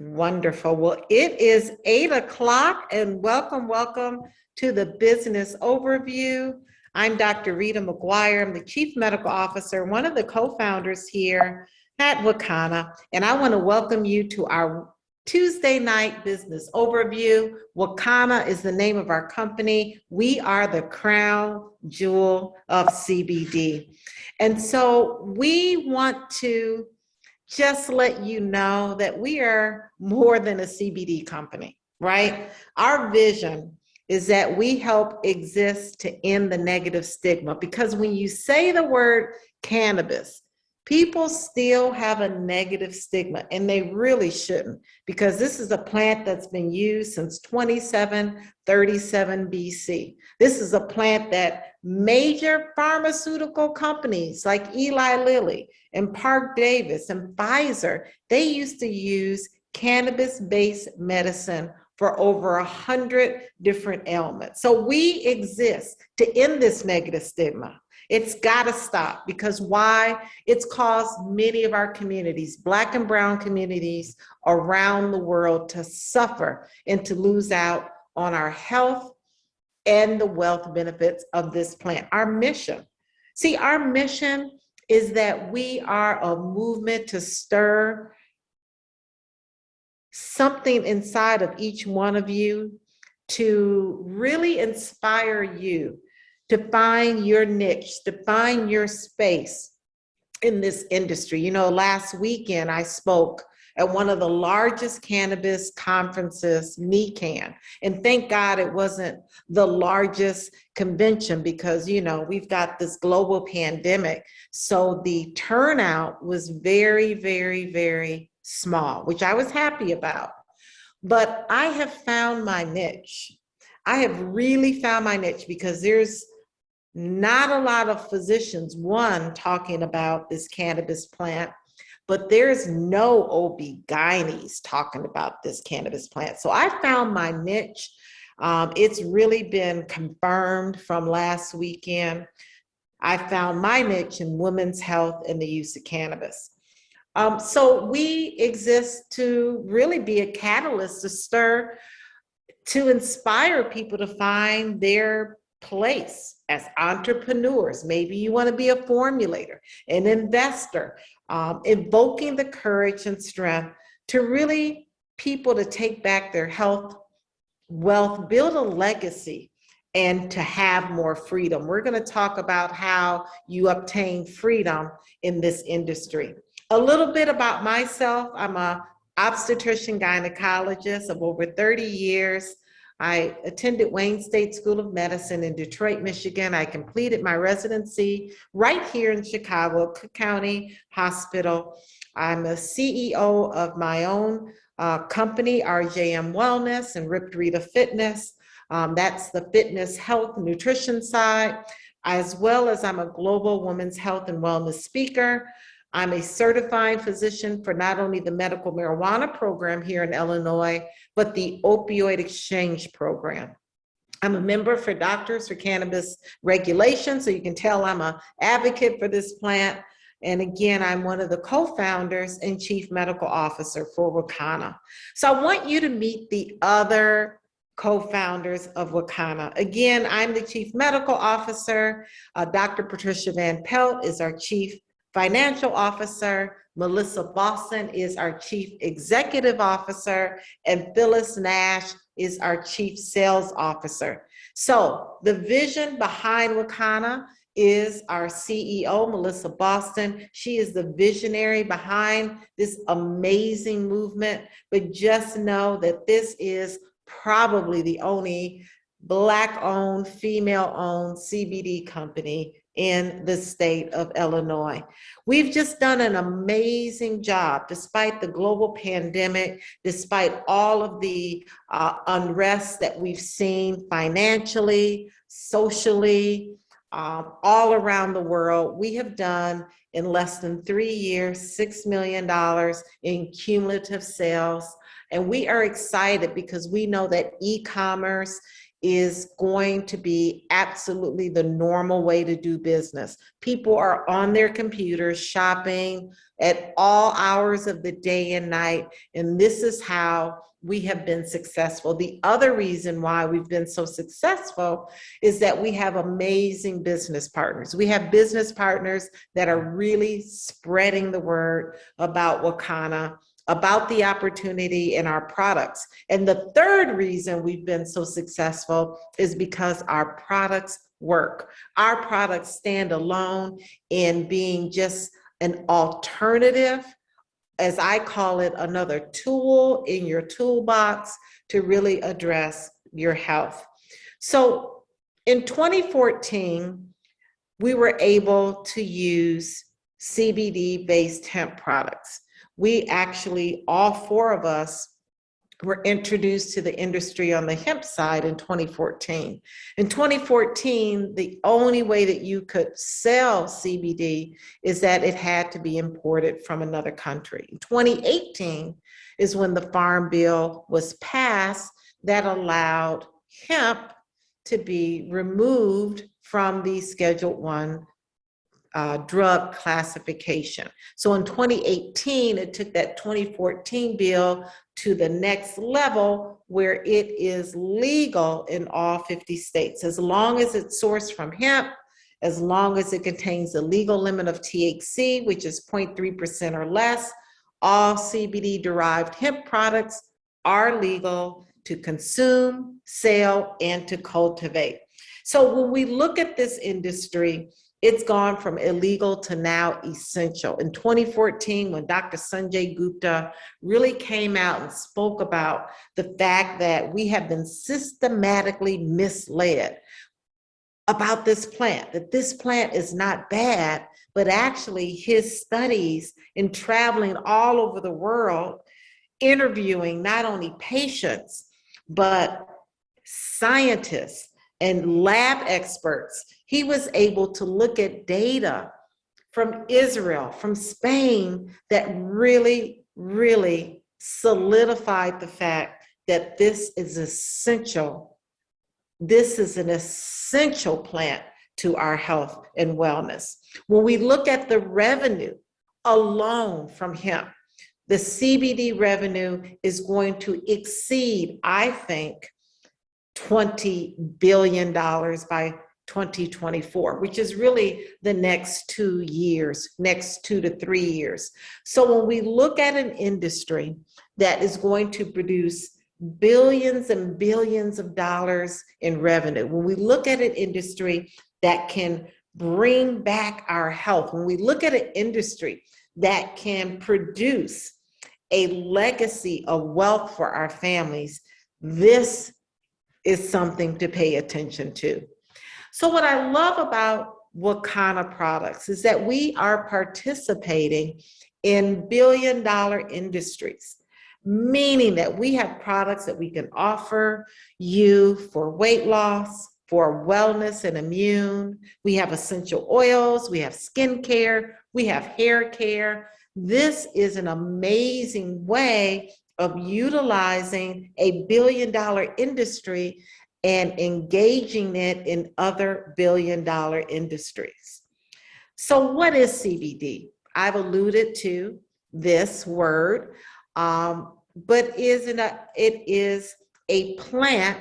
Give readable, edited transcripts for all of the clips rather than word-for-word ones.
Wonderful. Well, it is 8 o'clock and welcome to the business overview. I'm Dr. Rita McGuire. I'm the Chief Medical Officer, one of the co-founders here at Wakana, and I want to welcome you to our Tuesday night business overview. Wakana is the name of our company. We are the crown jewel of CBD. And so we want to just let you know that we are more than a CBD company, right? Our vision is that we help exist to end the negative stigma, because when you say the word cannabis, people still have a negative stigma, and they really shouldn't, because this is a plant that's been used since 2737 BC. This is a plant that major pharmaceutical companies like Eli Lilly and Park Davis and Pfizer, they used to use cannabis-based medicine for over 100 different ailments. So we exist to end this negative stigma. It's got to stop, because why? It's caused many of our communities, Black and brown communities around the world, to suffer and to lose out on our health and the wealth benefits of this plant. Our mission is that we are a movement to stir something inside of each one of you to really inspire you to find your niche, to find your space in this industry. You know, last weekend I spoke at one of the largest cannabis conferences, NECAN. And thank God it wasn't the largest convention, because, you know, we've got this global pandemic. So the turnout was very, very, very small, which I was happy about. But I have found my niche. I have really found my niche, because there's not a lot of physicians, one, talking about this cannabis plant, but there's no OB-GYNs talking about this cannabis plant. So I found my niche. It's really been confirmed from last weekend. I found my niche in women's health and the use of cannabis. So we exist to really be a catalyst to inspire people to find their place as entrepreneurs. Maybe you want to be a formulator, an investor, invoking the courage and strength to really people to take back their health, wealth, build a legacy, and to have more freedom. We're going to talk about how you obtain freedom in this industry. A little bit about myself. I'm an obstetrician gynecologist of over 30 years. I attended Wayne State School of Medicine in Detroit, Michigan. I completed my residency right here in Chicago, Cook County Hospital. I'm a CEO of my own company, RJM Wellness and Rita Fitness. That's the fitness, health, nutrition side, as well as I'm a global women's health and wellness speaker. I'm a certified physician for not only the medical marijuana program here in Illinois, but the opioid exchange program. I'm a member for Doctors for Cannabis Regulation, so you can tell I'm an advocate for this plant. And again, I'm one of the co-founders and chief medical officer for Wakana. So I want you to meet the other co-founders of Wakana. Again, I'm the chief medical officer. Dr. Patricia Van Pelt is our chief financial officer. Melissa Boston is our chief executive officer, and Phyllis Nash is our chief sales officer. So the vision behind Wakana is our CEO, Melissa Boston. She is the visionary behind this amazing movement, but just know that this is probably the only Black-owned, female-owned CBD company in the state of Illinois. We've just done an amazing job, despite the global pandemic, despite all of the unrest that we've seen financially, socially, all around the world. We have done, in less than 3 years, $6 million in cumulative sales. And we are excited because we know that e-commerce is going to be absolutely the normal way to do business. People are on their computers shopping at all hours of the day and night, and this is how we have been successful. The other reason why we've been so successful is that we have amazing business partners. We have business partners that are really spreading the word about Wakana, about the opportunity in our products. And the third reason we've been so successful is because our products work. Our products stand alone in being just an alternative, as I call it, another tool in your toolbox to really address your health. So in 2014, we were able to use CBD-based hemp products. We actually, all four of us, were introduced to the industry on the hemp side in 2014. In 2014, the only way that you could sell CBD is that it had to be imported from another country. In 2018 is when the Farm Bill was passed that allowed hemp to be removed from the Schedule I drug classification. So in 2018, it took that 2014 bill to the next level where it is legal in all 50 states. As long as it's sourced from hemp, as long as it contains the legal limit of THC, which is 0.3% or less, all CBD-derived hemp products are legal to consume, sell, and to cultivate. So when we look at this industry, it's gone from illegal to now essential. In 2014, when Dr. Sanjay Gupta really came out and spoke about the fact that we have been systematically misled about this plant, that this plant is not bad, but actually his studies in traveling all over the world, interviewing not only patients, but scientists and lab experts, he was able to look at data from Israel, from Spain, that really, really solidified the fact that this is essential. This is an essential plant to our health and wellness. When we look at the revenue alone from hemp, the CBD revenue is going to exceed, I think, $20 billion by 2024, which is really the next 2 years, next 2 to 3 years. So when we look at an industry that is going to produce billions and billions of dollars in revenue, when we look at an industry that can bring back our health, when we look at an industry that can produce a legacy of wealth for our families, this is something to pay attention to. So what I love about Wakana Products is that we are participating in billion-dollar industries, meaning that we have products that we can offer you for weight loss, for wellness and immune. We have essential oils, we have skincare, we have hair care. This is an amazing way of utilizing a billion-dollar industry and engaging it in other billion-dollar industries. So what is CBD? I've alluded to this word, but it is a plant,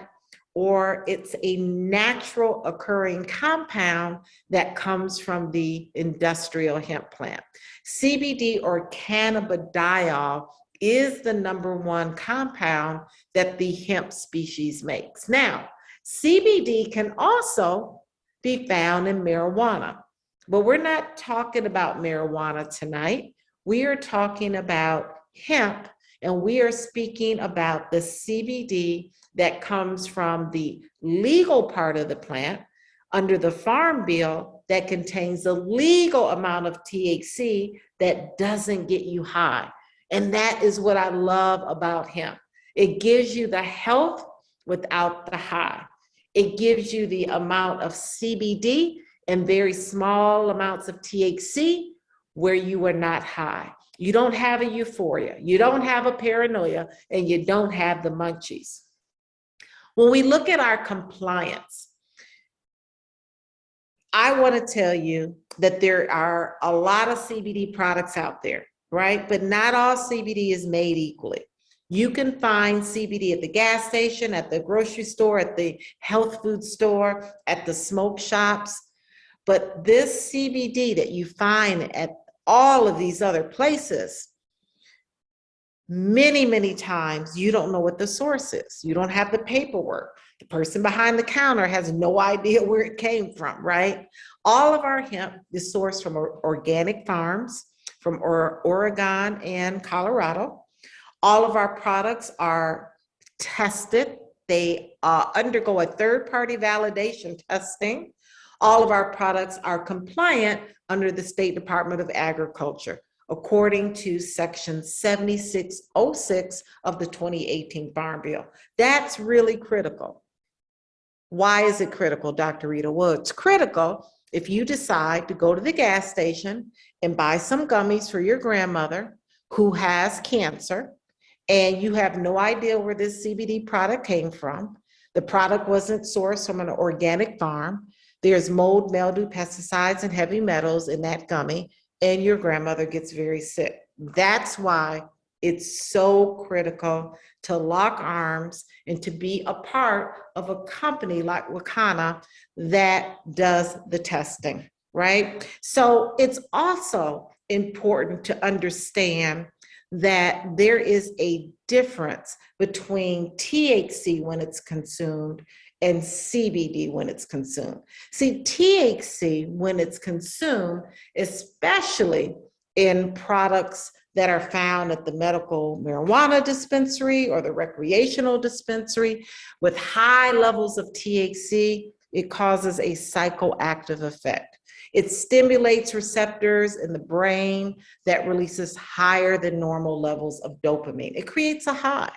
or it's a natural occurring compound that comes from the industrial hemp plant. CBD, or cannabidiol, is the #1 compound that the hemp species makes. Now, CBD can also be found in marijuana, but we're not talking about marijuana tonight. We are talking about hemp, and we are speaking about the CBD that comes from the legal part of the plant under the Farm Bill that contains the legal amount of THC that doesn't get you high. And that is what I love about hemp. It gives you the health without the high. It gives you the amount of CBD and very small amounts of THC where you are not high. You don't have a euphoria, you don't have a paranoia, and you don't have the munchies. When we look at our compliance, I want to tell you that there are a lot of CBD products out there, right? But not all CBD is made equally. You can find CBD at the gas station, at the grocery store, at the health food store, at the smoke shops. But this CBD that you find at all of these other places, many, many times you don't know what the source is. You don't have the paperwork. The person behind the counter has no idea where it came from, right? All of our hemp is sourced from organic farms from Oregon and Colorado. All of our products are tested. They undergo a third-party validation testing. All of our products are compliant under the State Department of Agriculture, according to Section 7606 of the 2018 Farm Bill. That's really critical. Why is it critical, Dr. Rita? Well, it's critical if you decide to go to the gas station and buy some gummies for your grandmother who has cancer, and you have no idea where this CBD product came from. The product wasn't sourced from an organic farm. There's mold, mildew, pesticides, and heavy metals in that gummy, and your grandmother gets very sick. That's why it's so critical to lock arms and to be a part of a company like Wakana that does the testing, right? So it's also important to understand that there is a difference between THC when it's consumed and CBD when it's consumed. See, THC when it's consumed, especially in products that are found at the medical marijuana dispensary or the recreational dispensary with high levels of THC, it causes a psychoactive effect. It stimulates receptors in the brain that releases higher than normal levels of dopamine. It creates a high.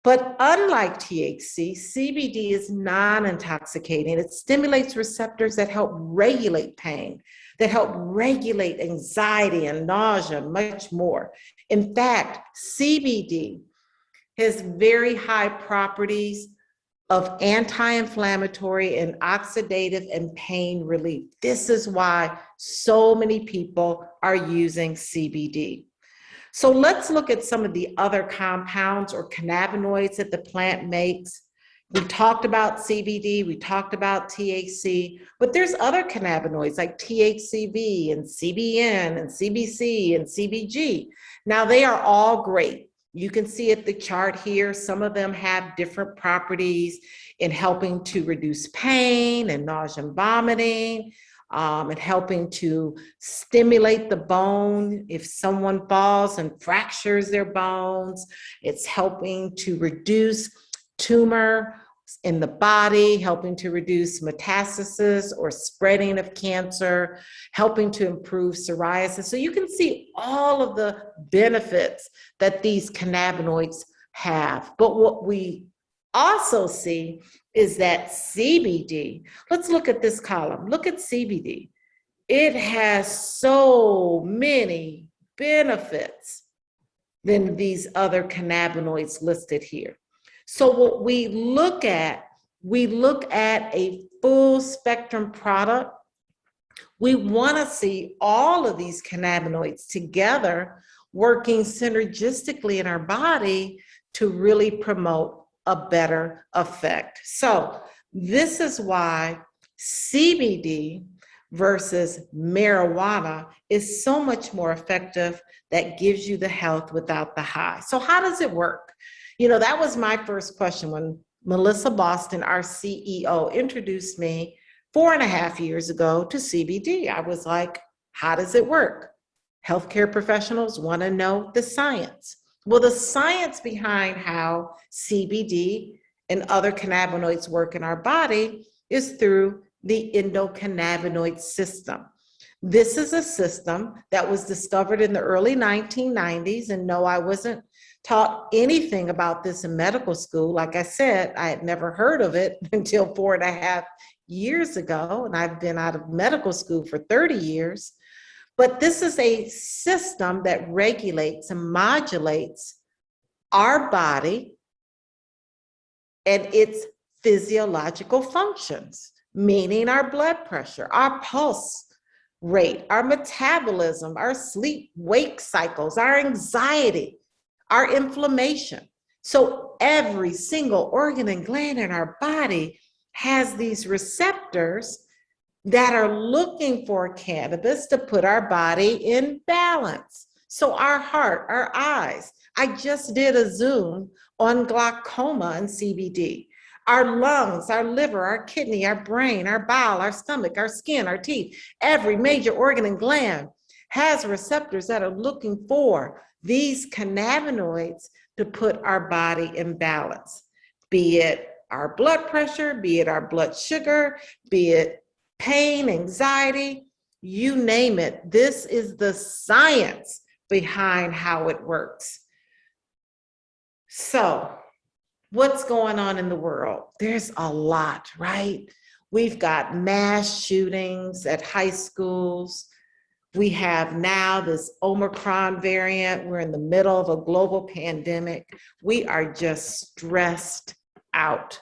But unlike THC, CBD is non-intoxicating. It stimulates receptors that help regulate pain, that help regulate anxiety and nausea, much more. In fact, CBD has very high properties of anti-inflammatory and oxidative and pain relief. This is why so many people are using CBD. So let's look at some of the other compounds or cannabinoids that the plant makes. We talked about CBD, we talked about THC, but there's other cannabinoids like THCV and CBN and CBC and CBG. Now they are all great. You can see at the chart here, some of them have different properties in helping to reduce pain and nausea and vomiting, and helping to stimulate the bone. If someone falls and fractures their bones, it's helping to reduce tumor in the body, helping to reduce metastasis or spreading of cancer, helping to improve psoriasis. So you can see all of the benefits that these cannabinoids have. But what we also see is that CBD, let's look at this column. Look at CBD. It has so many benefits than these other cannabinoids listed here. So what we look at a full spectrum product. We want to see all of these cannabinoids together working synergistically in our body to really promote a better effect. So this is why CBD versus marijuana is so much more effective, that gives you the health without the high. So how does it work? You know, that was my first question when Melissa Boston, our CEO, introduced me 4.5 years ago to CBD. I was like, how does it work? Healthcare professionals want to know the science. Well, the science behind how CBD and other cannabinoids work in our body is through the endocannabinoid system. This is a system that was discovered in the early 1990s, and no, I wasn't taught anything about this in medical school. Like I said, I had never heard of it until 4.5 years ago, and I've been out of medical school for 30 years. But this is a system that regulates and modulates our body and its physiological functions, meaning our blood pressure, our pulse rate, our metabolism, our sleep-wake cycles, our anxiety, our inflammation. So every single organ and gland in our body has these receptors that are looking for cannabis to put our body in balance. So our heart, our eyes. I just did a Zoom on glaucoma and CBD. Our lungs, our liver, our kidney, our brain, our bowel, our stomach, our skin, our teeth, every major organ and gland has receptors that are looking for these cannabinoids to put our body in balance, be it our blood pressure, be it our blood sugar, be it pain, anxiety, you name it. This is the science behind how it works. So, what's going on in the world? There's a lot, right? We've got mass shootings at high schools. We have now this Omicron variant. We're in the middle of a global pandemic. We are just stressed out.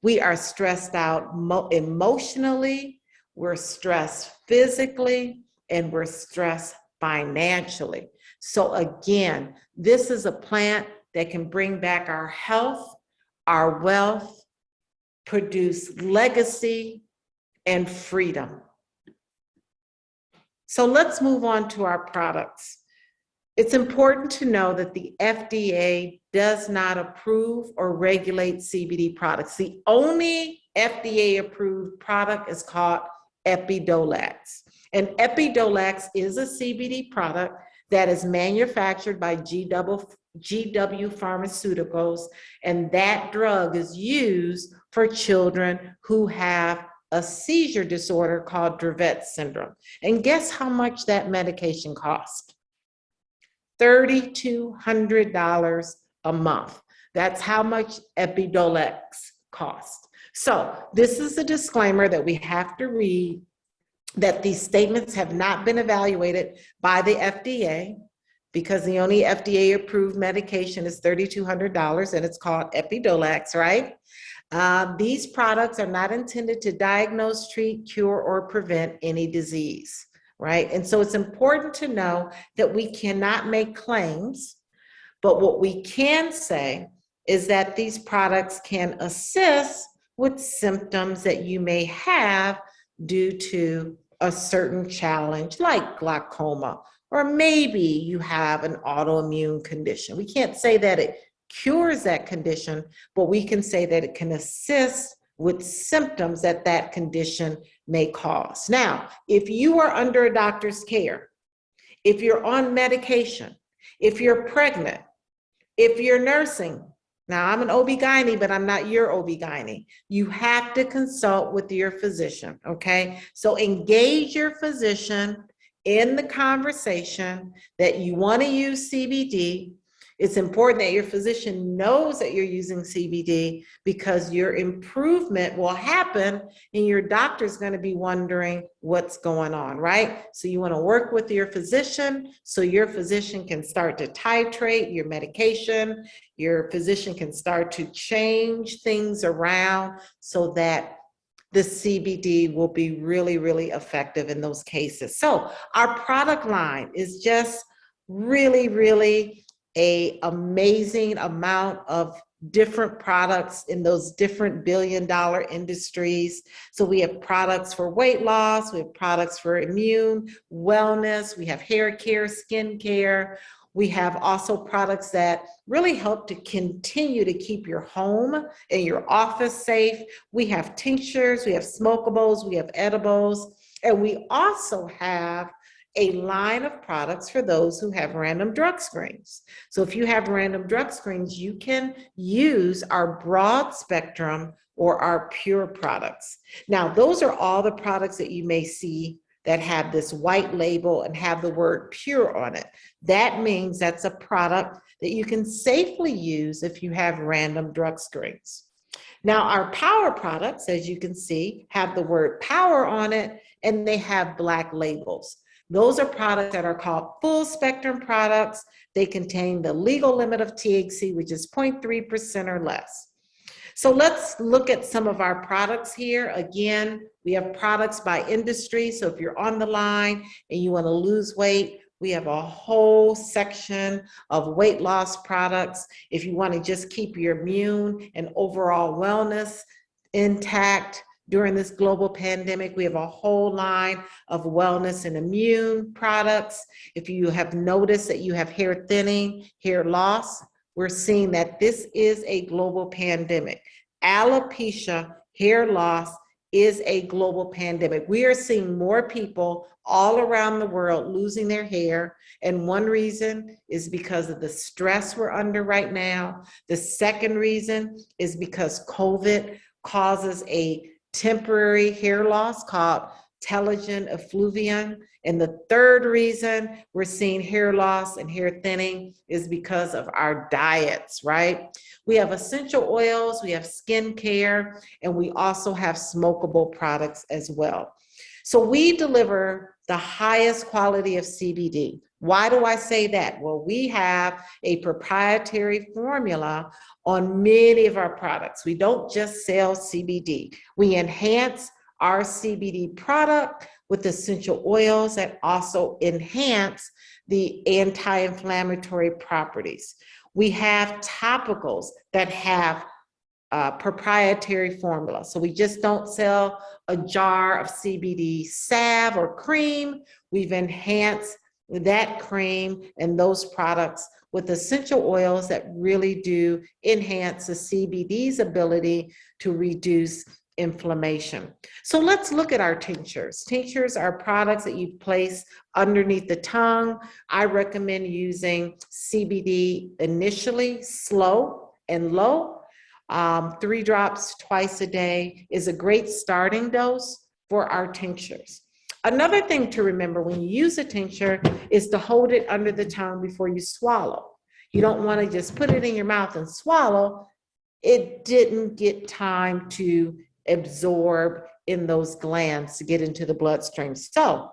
We are stressed out emotionally, we're stressed physically, and we're stressed financially. So again, this is a plant that can bring back our health, our wealth, produce legacy and freedom. So let's move on to our products. It's important to know that the FDA does not approve or regulate CBD products. The only FDA approved product is called Epidolax. And Epidolax is a CBD product that is manufactured by GW Pharmaceuticals, and that drug is used for children who have a seizure disorder called Dravet syndrome. And guess how much that medication costs? $3,200 a month. That's how much Epidolax costs. So this is a disclaimer that we have to read, that these statements have not been evaluated by the FDA, because the only FDA approved medication is $3,200 and it's called Epidolax, right? These products are not intended to diagnose, treat, cure, or prevent any disease, right? And so it's important to know that we cannot make claims, but what we can say is that these products can assist with symptoms that you may have due to a certain challenge like glaucoma, or maybe you have an autoimmune condition. We can't say that it cures that condition, but we can say that it can assist with symptoms that that condition may cause. Now, if you are under a doctor's care, if you're on medication, if you're pregnant, if you're nursing, now I'm an OB-GYN, but I'm not your OB-GYN. You have to consult with your physician, okay? So engage your physician in the conversation that you want to use CBD. It's important that your physician knows that you're using CBD, because your improvement will happen and your doctor's going to be wondering what's going on, right? So you want to work with your physician so your physician can start to titrate your medication. Your physician can start to change things around so that the CBD will be really, really effective in those cases. So our product line is just really, really an amazing amount of different products in those different billion-dollar industries. So we have products for weight loss, we have products for immune wellness, we have hair care, skin care. We have also products that really help to continue to keep your home and your office safe. We have tinctures, we have smokables, we have edibles, and we also have a line of products for those who have random drug screens. So if you have random drug screens, you can use our broad spectrum or our pure products. Now, those are all the products that you may see that have this white label and have the word pure on it. That means that's a product that you can safely use if you have random drug screens. Now, our power products, as you can see, have the word power on it, and they have black labels. Those are products that are called full spectrum products. They contain the legal limit of THC, which is 0.3% or less. So let's look at some of our products here. Again, we have products by industry. So if you're on the line and you want to lose weight, we have a whole section of weight loss products. If you want to just keep your immune and overall wellness intact during this global pandemic, we have a whole line of wellness and immune products. If you have noticed that you have hair thinning, hair loss, we're seeing that this is a global pandemic. Alopecia, hair loss, is a global pandemic. We are seeing more people all around the world losing their hair. And one reason is because of the stress we're under right now. The second reason is because COVID causes a temporary hair loss called telogen effluvium. And the third reason we're seeing hair loss and hair thinning is because of our diets, right? We have essential oils, we have skincare, and we also have smokable products as well. So we deliver the highest quality of CBD. Why do I say that? Well, we have a proprietary formula on many of our products. We don't just sell CBD. We enhance our CBD product with essential oils that also enhance the anti-inflammatory properties. We have topicals that have proprietary formula. So we just don't sell a jar of CBD salve or cream. We've enhanced that cream and those products with essential oils that really do enhance the CBD's ability to reduce inflammation. So let's look at our tinctures. Tinctures are products that you place underneath the tongue. I recommend using CBD initially, slow and low. 3 drops twice a day is a great starting dose for our tinctures. Another thing to remember when you use a tincture is to hold it under the tongue before you swallow. You don't want to just put it in your mouth and swallow. It didn't get time to absorb in those glands to get into the bloodstream. So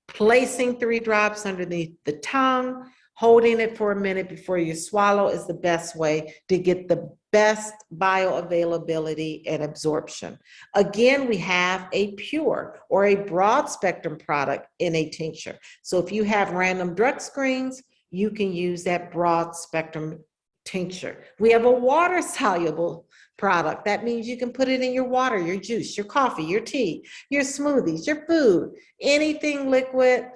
placing 3 drops underneath the tongue, holding it for a minute before you swallow is the best way to get the best bioavailability and absorption. Again, we have a pure or a broad spectrum product in a tincture. So if you have random drug screens, you can use that broad spectrum tincture. We have a water soluble product. That means you can put it in your water, your juice, your coffee, your tea, your smoothies, your food, anything liquid,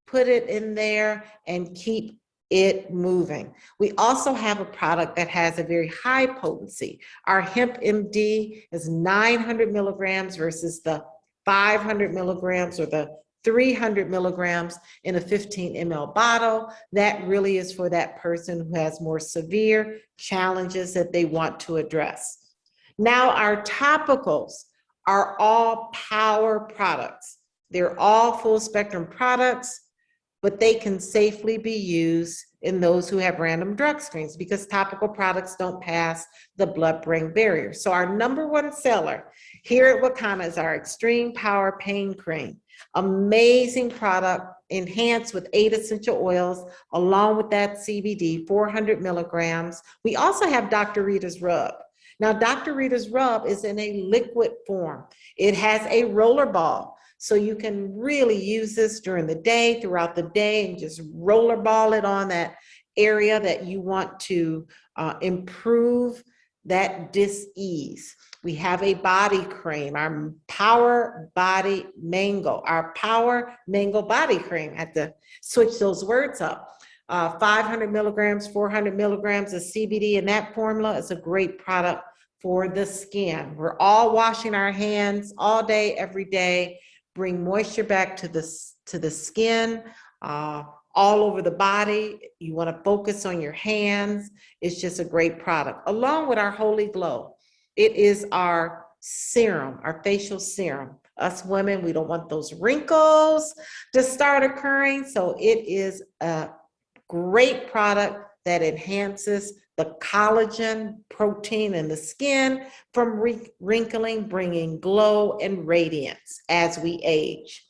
put it in there and keep it moving. We also have a product that has a very high potency. Our Hemp MD is 900 milligrams versus the 500 milligrams or the 300 milligrams in a 15 ml bottle. That really is for that person who has more severe challenges that they want to address. Now, our topicals are all power products. They're all full spectrum products, but they can safely be used in those who have random drug screens because topical products don't pass the blood-brain barrier. So our #1 seller here at Wakana is our Extreme Power Pain Cream. Amazing product, enhanced with 8 essential oils, along with that CBD, 400 milligrams. We also have Dr. Rita's Rub. Now, Dr. Rita's Rub is in a liquid form. It has a roller ball. So you can really use this during the day, throughout the day, and just rollerball it on that area that you want to improve that dis-ease. We have a body cream, our Power Body Mango, our Power Mango Body Cream. I have to switch those words up. 500 milligrams, 400 milligrams of CBD in that formula is a great product for the skin. We're all washing our hands all day, every day. Bring moisture back to the skin, all over the body. You want to focus on your hands. It's just a great product. Along with our Holy Glow, it is our serum, our facial serum. Us women, we don't want those wrinkles to start occurring. So it is a great product that enhances the collagen protein in the skin from wrinkling, bringing glow and radiance as we age.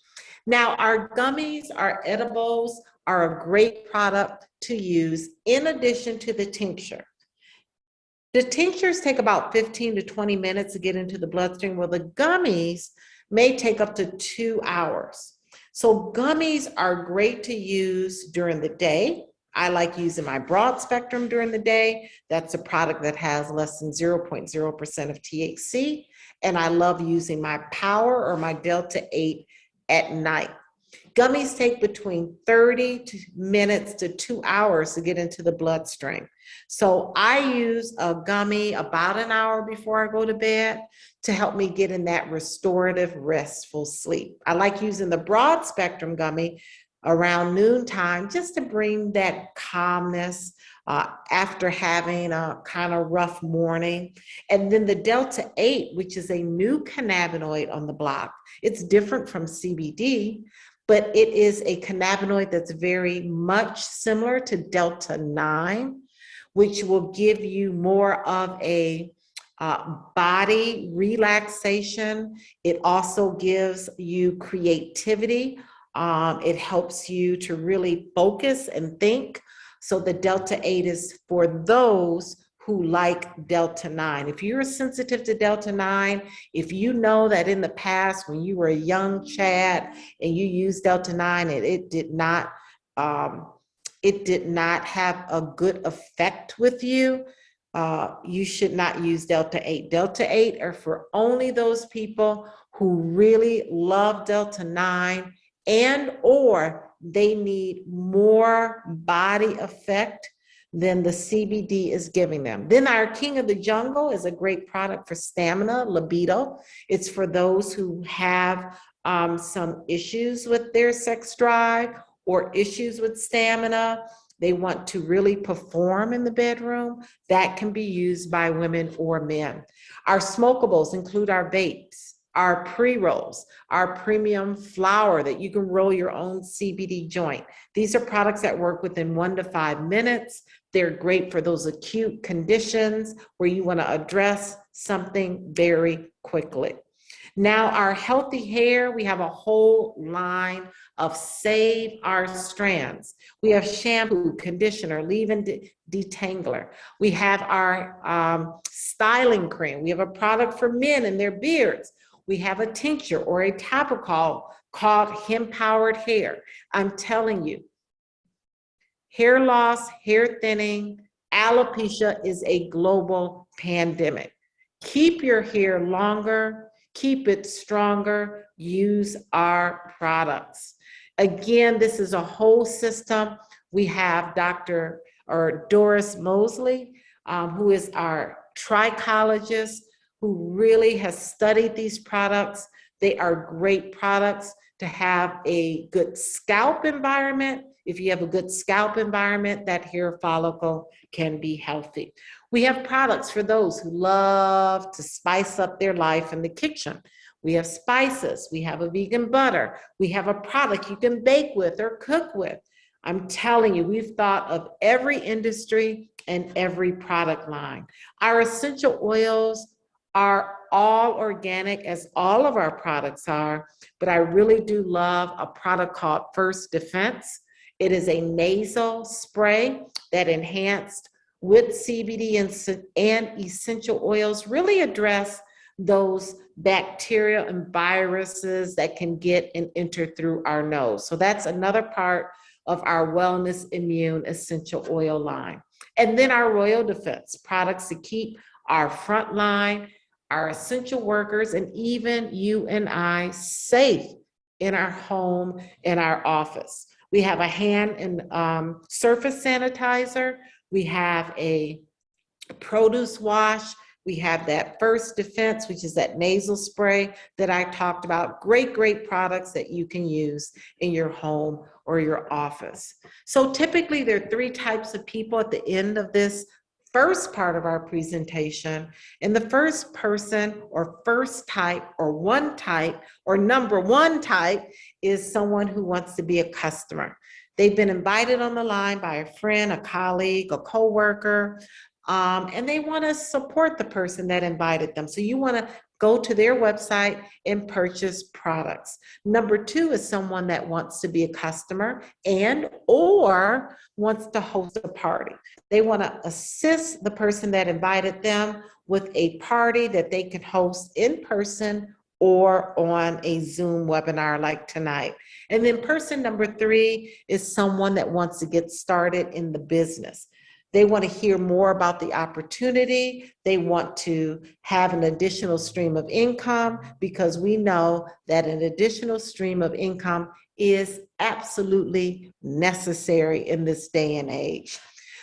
Now, our gummies, our edibles, are a great product to use in addition to the tincture. The tinctures take about 15 to 20 minutes to get into the bloodstream, while the gummies may take up to 2 hours. So gummies are great to use during the day. I like using my broad spectrum during the day. That's a product that has less than 0.0% of THC. And I love using my power or my Delta 8 at night. Gummies take between 30 minutes to 2 hours to get into the bloodstream. So I use a gummy about an hour before I go to bed to help me get in that restorative, restful sleep. I like using the broad spectrum gummy around noontime just to bring that calmness after having a kind of rough morning. And then the Delta 8, which is a new cannabinoid on the block. It's different from CBD, but it is a cannabinoid that's very much similar to Delta 9, which will give you more of a body relaxation. It also gives you creativity. It helps you to really focus and think. So the Delta 8 is for those who like Delta 9. If you're sensitive to Delta 9, if you know that in the past when you were a young Chad and you used Delta 9 and it did not have a good effect with you, you should not use Delta 8. Delta 8 are for only those people who really love Delta 9 and or they need more body effect than the CBD is giving them. Then our King of the Jungle is a great product for stamina, Libido. It's for those who have some issues with their sex drive or issues with stamina. They want to really perform in the bedroom. That can be used by women or men. Our smokables include our vapes, our pre-rolls, our premium flower that you can roll your own CBD joint. These are products that work within 1 to 5 minutes. They're great for those acute conditions where you want to address something very quickly. Now, our healthy hair, we have a whole line of Save Our Strands. We have shampoo, conditioner, leave-in detangler. We have our styling cream. We have a product for men and their beards. We have a tincture or a topical called hemp-powered hair. I'm telling you, hair loss, hair thinning, alopecia is a global pandemic. Keep your hair longer, keep it stronger, use our products. Again, this is a whole system. We have Dr. Doris Mosley, who is our trichologist, who really has studied these products. They are great products to have a good scalp environment. If you have a good scalp environment, that hair follicle can be healthy. We have products for those who love to spice up their life in the kitchen. We have spices, we have a vegan butter, we have a product you can bake with or cook with. I'm telling you, we've thought of every industry and every product line. Our essential oils are all organic, as all of our products are, but I really do love a product called First Defense. It is a nasal spray that enhanced with CBD and essential oils really address those bacteria and viruses that can get and enter through our nose. So that's another part of our Wellness Immune Essential Oil line. And then our Royal Defense products to keep our front line, our essential workers, and even you and I safe in our home, in our office. We have a hand and surface sanitizer. We have a produce wash. We have that First Defense, which is that nasal spray that I talked about. Great, great products that you can use in your home or your office. So typically there are 3 types of people at the end of this first part of our presentation. And the first person or first type or one type or number 1 type is someone who wants to be a customer. They've been invited on the line by a friend, a colleague, a coworker, and they want to support the person that invited them. So you want to go to their website and purchase products. Number 2 is someone that wants to be a customer and or wants to host a party. They want to assist the person that invited them with a party that they can host in person or on a Zoom webinar like tonight. And then person number 3 is someone that wants to get started in the business. They want to hear more about the opportunity. They want to have an additional stream of income because we know that an additional stream of income is absolutely necessary in this day and age.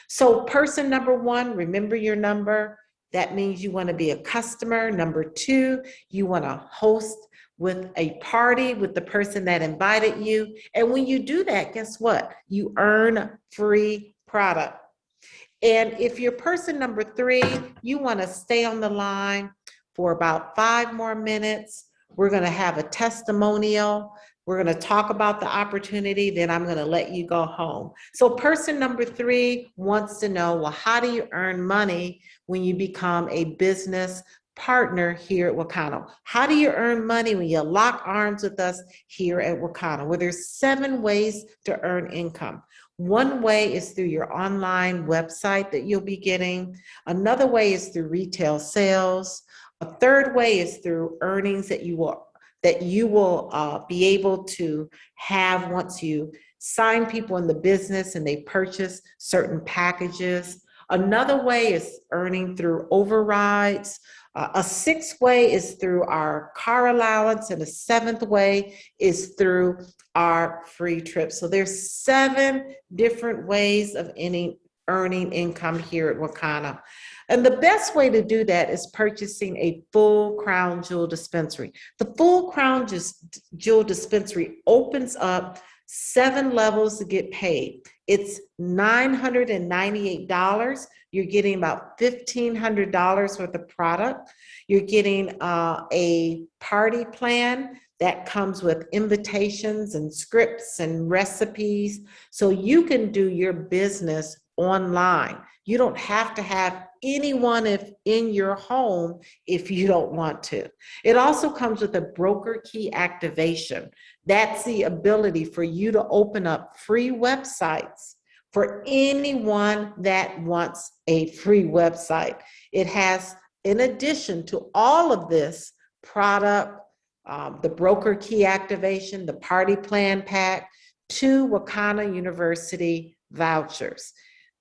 So person number 1, remember your number. That means you want to be a customer. Number 2, you want to host with a party with the person that invited you. And when you do that, guess what? You earn free product. And if you're person number 3, you want to stay on the line for about 5 more minutes. We're going to have a testimonial. We're going to talk about the opportunity, then I'm going to let you go home. So person number 3 wants to know, well, how do you earn money when you become a business partner here at Wakano? How do you earn money when you lock arms with us here at Wakano? Well, there's 7 ways to earn income. One way is through your online website that you'll be getting. Another way is through retail sales. A third way is through earnings that you will be able to have once you sign people in the business and they purchase certain packages. Another way is earning through overrides. A 6th way is through our car allowance, and a 7th way is through our free trips. So there's 7 different ways of earning income here at Wakano. And the best way to do that is purchasing a full crown jewel dispensary. The full crown jewel dispensary opens up 7 levels to get paid. It's $998. You're getting about $1,500 worth of product. You're getting a party plan that comes with invitations and scripts and recipes, so you can do your business online. You don't have to have anyone in your home if you don't want to. It also comes with a broker key activation. That's the ability for you to open up free websites for anyone that wants a free website. It has, in addition to all of this product, the broker key activation, the party plan pack, 2 Wakano University vouchers.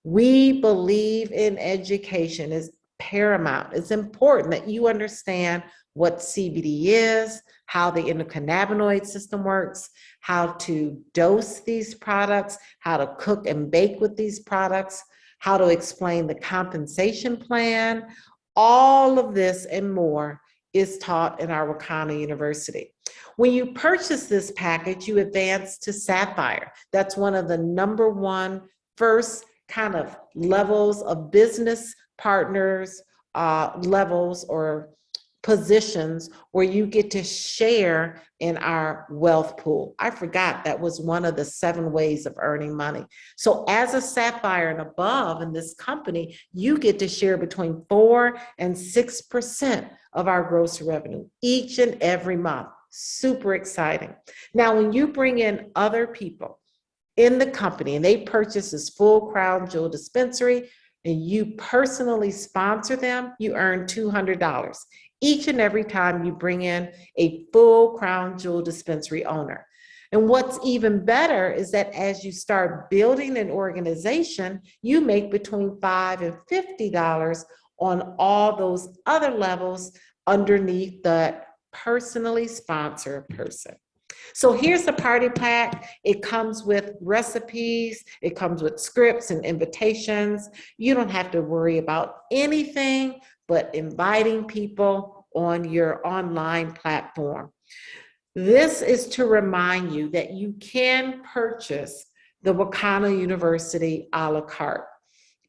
We believe in education is paramount. It's important that you understand what CBD is, how the endocannabinoid system works, how to dose these products, how to cook and bake with these products, how to explain the compensation plan. All of this and more is taught in our Wakano University. When you purchase this package, you advance to Sapphire. That's one of the number 1 first kind of levels of business partners, levels or positions where you get to share in our wealth pool. I forgot that was one of the 7 ways of earning money. So as a Sapphire and above in this company, you get to share between 4 and 6% of our gross revenue each and every month. Super exciting. Now, when you bring in other people in the company and they purchase this full crown jewel dispensary and you personally sponsor them, you earn $200 each and every time you bring in a full crown jewel dispensary owner. And what's even better is that as you start building an organization, you make between $5 and $50 on all those other levels underneath the personally sponsored person. So here's the party pack. It comes with recipes. It comes with scripts and invitations. You don't have to worry about anything but inviting people on your online platform. This is to remind you that you can purchase the Wakano University a la carte.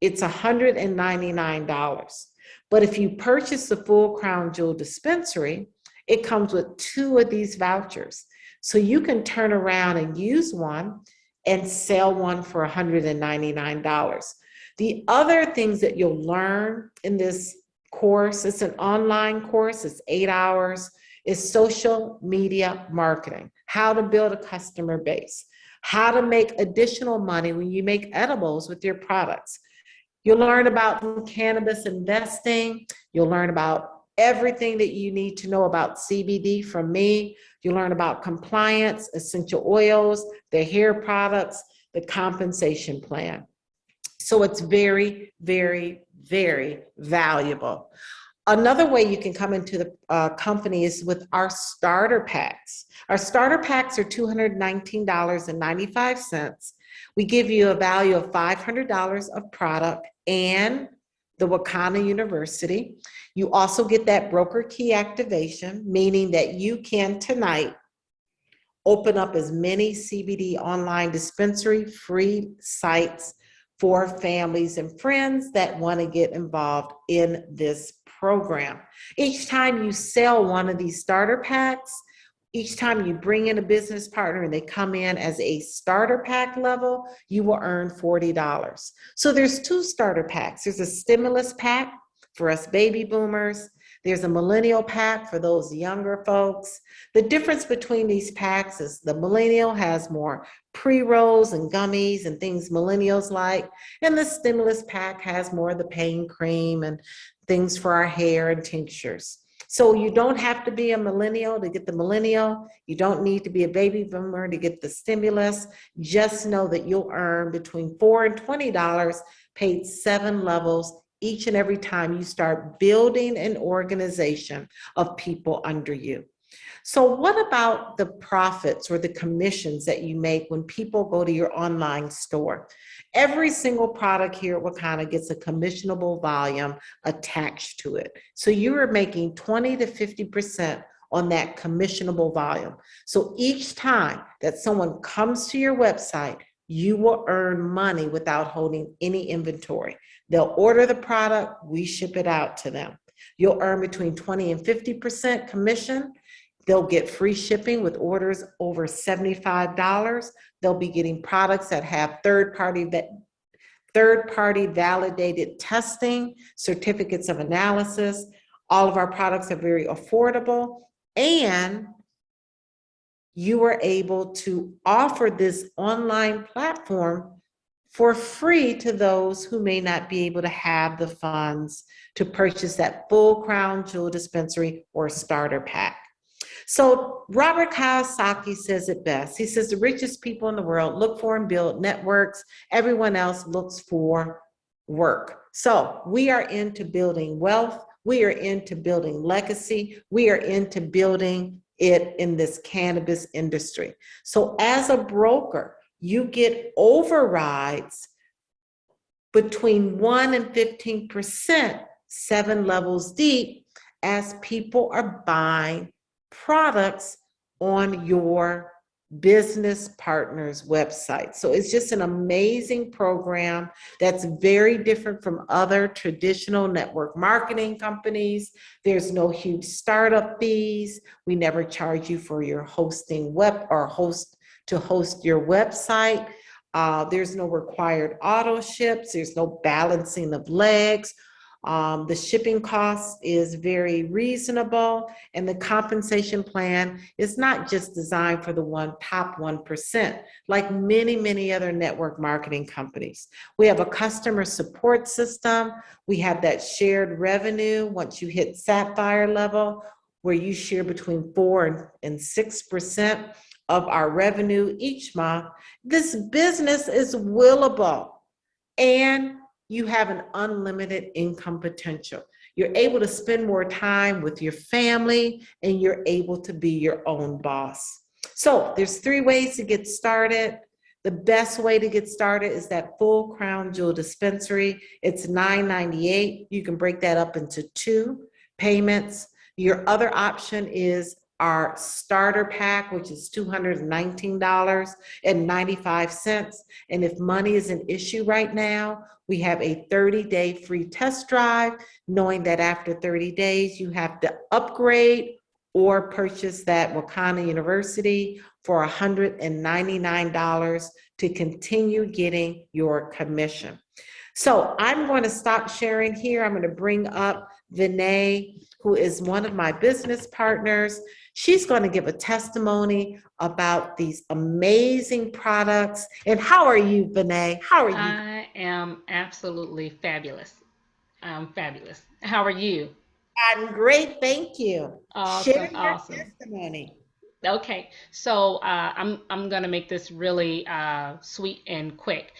It's $199. But if you purchase the full crown jewel dispensary, it comes with 2 of these vouchers. So you can turn around and use one and sell one for $199. The other things that you'll learn in this course. It's an online course. It's 8 hours. It's social media marketing, how to build a customer base, how to make additional money when you make edibles with your products. You'll learn about cannabis investing. You'll learn about everything that you need to know about CBD from me. You'll learn about compliance, essential oils, the hair products, the compensation plan. So it's very, very, very valuable. Another way you can come into the company is with our starter packs. Our starter packs are $219.95. We give you a value of $500 of product and the Wakana University. You also get that broker key activation, meaning that you can tonight open up as many CBD online dispensary free sites for families and friends that want to get involved in this program. Each time you sell one of these starter packs, each time you bring in a business partner and they come in as a starter pack level, you will earn $40. So there's 2 starter packs. There's a stimulus pack for us baby boomers. There's a millennial pack for those younger folks. The difference between these packs is the millennial has more pre-rolls and gummies and things millennials like, and the stimulus pack has more of the pain cream and things for our hair and tinctures. So you don't have to be a millennial to get the millennial. You don't need to be a baby boomer to get the stimulus. Just know that you'll earn between $4 and $20 paid 7 levels each and every time you start building an organization of people under you. So what about the profits or the commissions that you make when people go to your online store? Every single product here at Wakana gets a commissionable volume attached to it. So you are making 20 to 50% on that commissionable volume. So each time that someone comes to your website, you will earn money without holding any inventory. They'll order the product, we ship it out to them. You'll earn between 20 and 50% commission. They'll get free shipping with orders over $75. They'll be getting products that have third-party validated testing, certificates of analysis. All of our products are very affordable, and you are able to offer this online platform for free to those who may not be able to have the funds to purchase that full crown jewel dispensary or starter pack. So Robert Kiyosaki says it best. He says the richest people in the world look for and build networks. Everyone else looks for work. So we are into building wealth. We are into building legacy. We are into building it in this cannabis industry. So as a broker, you get overrides between 1 and 15%, 7 levels deep, as people are buying products on your business partner's website. So it's just an amazing program that's very different from other traditional network marketing companies. There's no huge startup fees. We never charge you for your hosting to host your website. There's no required auto ships. There's no balancing of legs. The shipping cost is very reasonable, and the compensation plan is not just designed for the top 1%, like many, many other network marketing companies. We have a customer support system. We have that shared revenue once you hit Sapphire level, where you share between 4 and 6% of our revenue each month. This business is willable, and you have an unlimited income potential. You're able to spend more time with your family, and you're able to be your own boss. So there's 3 ways to get started. The best way to get started is that full crown jewel dispensary. It's $9.98. You can break that up into 2 payments. Your other option is our starter pack, which is $219.95. And if money is an issue right now, we have a 30-day free test drive, knowing that after 30 days, you have to upgrade or purchase that Wakana University for $199 to continue getting your commission. So I'm going to stop sharing here. I'm going to bring up Vinay, who is one of my business partners. She's going to give a testimony about these amazing products. And how are you, Vinay? How are you? I am absolutely fabulous. I'm fabulous. How are you? I'm great, thank you. Share Awesome, your awesome. testimony. Okay, so I'm gonna make this really sweet and quick.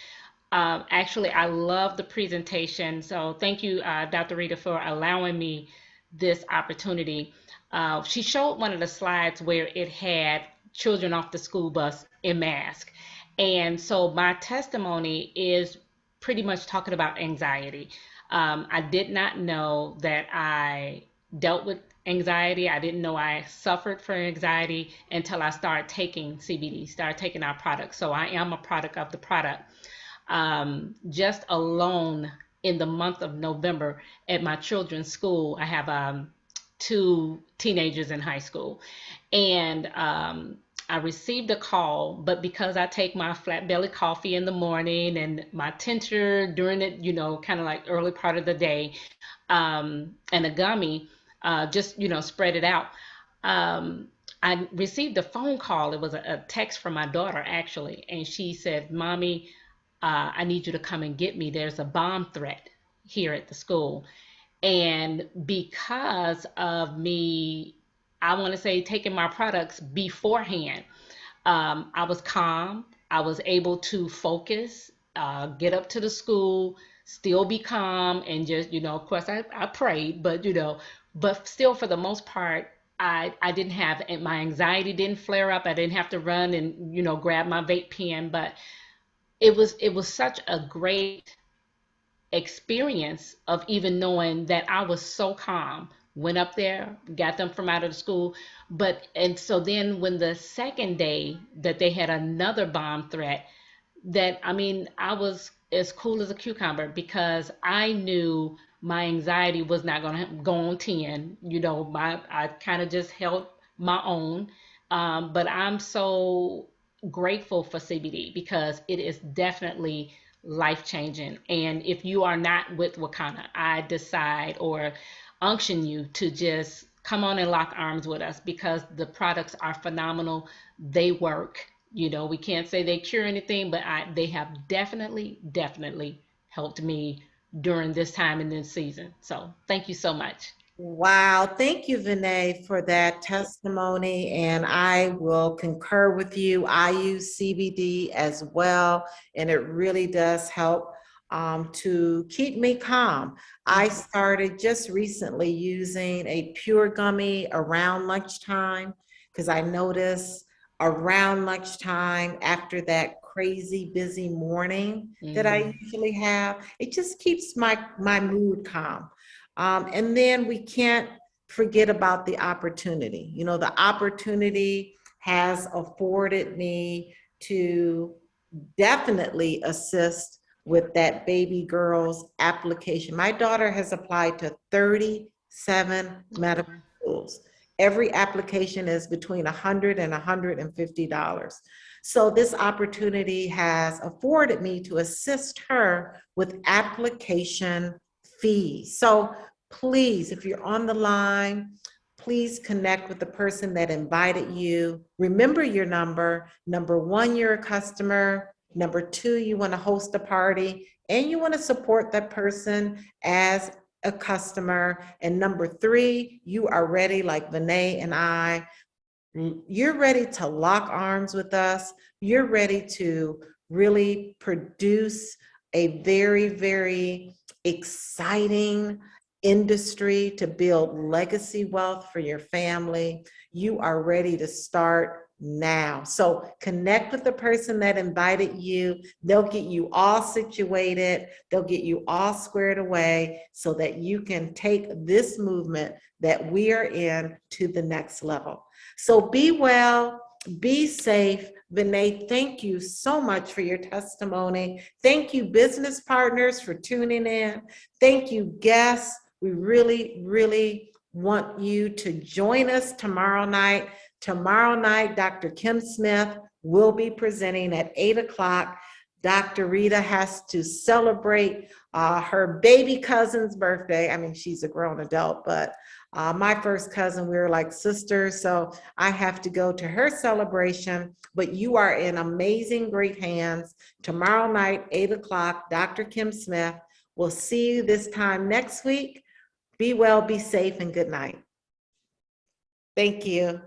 Actually, I love the presentation. So thank you, Dr. Rita, for allowing me this opportunity. She showed one of the slides where it had children off the school bus in mask. And so my testimony is pretty much talking about anxiety. I did not know that I dealt with anxiety. I didn't know I suffered from anxiety until I started taking CBD, started taking our product. So I am a product of the product. Just alone in the month of November at my children's school, I have two teenagers in high school, and I received a call, but because I take my flat belly coffee in the morning and my tincture during it, kind of like early part of the day, and a gummy, just spread it out. Um, I received a phone call. It was a text from my daughter actually, and she said, "Mommy, I need you to come and get me. There's a bomb threat here at the school." And because of me, I want to say taking my products beforehand, I was calm. I was able to focus, get up to the school, still be calm, and just, of course, I prayed, but still, for the most part, I didn't have, and my anxiety didn't flare up. I didn't have to run and, grab my vape pen, but it was such a great experience of even knowing that I was so calm. Went up there, got them from out of the school. And so then when the second day that they had another bomb threat, that I mean, I was as cool as a cucumber because I knew my anxiety was not going to go on 10. I kind of just held my own. But I'm so grateful for CBD because it is definitely life changing. And if you are not with Wakana, I decide or unction you to just come on and lock arms with us because the products are phenomenal. They work. We can't say they cure anything, but they have definitely helped me during this time in this season. So thank you so much. Wow. Thank you, Vinay, for that testimony. And I will concur with you. I use CBD as well, and it really does help to keep me calm. I Mhm. started just recently using a pure gummy around lunchtime because I notice around lunchtime after that crazy busy morning that I Mhm. usually have, it just keeps my mood calm. And then we can't forget about the opportunity. The opportunity has afforded me to definitely assist with that baby girl's application. My daughter has applied to 37 medical Okay. schools. Every application is between $100 and $150. So this opportunity has afforded me to assist her with application fees. So please, if you're on the line, please connect with the person that invited you. Remember your number. Number one, you're a customer. Number two, you want to host a party and you want to support that person as a customer. And number three, you are ready, like Vinay and I, you're ready to lock arms with us. You're ready to really produce a very, very exciting industry to build legacy wealth for your family. You are ready to start now. So connect with the person that invited you. They'll get you all situated. They'll get you all squared away so that you can take this movement that we are in to the next level. So be well, be safe. Vinay, thank you so much for your testimony. Thank you, business partners, for tuning in. Thank you, guests. We really, really want you to join us tomorrow night. Tomorrow night, Dr. Kim Smith will be presenting at 8 o'clock. Dr. Rita has to celebrate her baby cousin's birthday. I mean, she's a grown adult, but my first cousin, we were like sisters. So I have to go to her celebration, but you are in amazing, great hands. Tomorrow night, 8 o'clock, Dr. Kim Smith. We'll see you this time next week. Be well, be safe, and good night. Thank you.